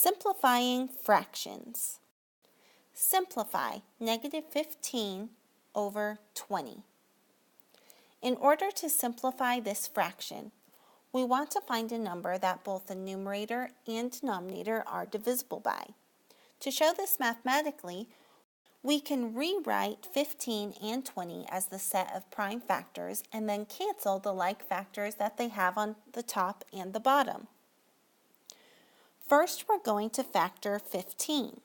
Simplifying fractions. Simplify -15 over 20. In order to simplify this fraction, we want to find a number that both the numerator and denominator are divisible by. To show this mathematically, we can rewrite 15 and 20 as the set of prime factors and then cancel the like factors that they have on the top and the bottom. First, we're going to factor 15.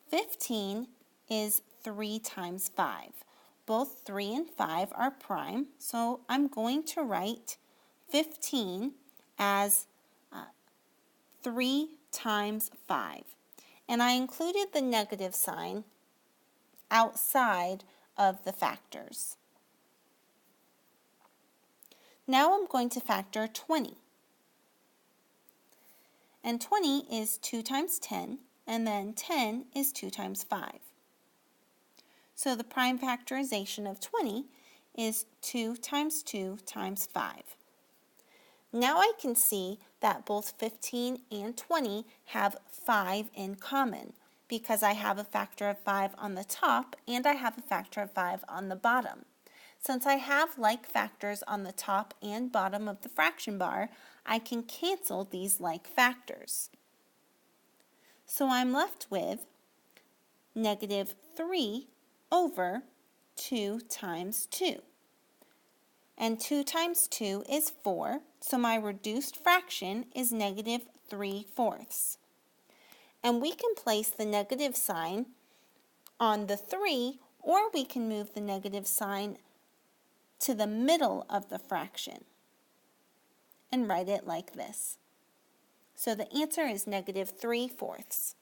15 is 3 times 5. Both 3 and 5 are prime, so I'm going to write 15 as 3 times 5. And I included the negative sign outside of the factors. Now I'm going to factor 20. And 20 is 2 times 10, and then 10 is 2 times 5. So the prime factorization of 20 is 2 times 2 times 5. Now I can see that both 15 and 20 have 5 in common because I have a factor of 5 on the top and I have a factor of 5 on the bottom. Since I have like factors on the top and bottom of the fraction bar, I can cancel these like factors. So I'm left with -3 over 2 times 2. And 2 times 2 is 4, so my reduced fraction is -3/4. And we can place the negative sign on the 3, or we can move the negative sign to the middle of the fraction and write it like this. So the answer is -3/4.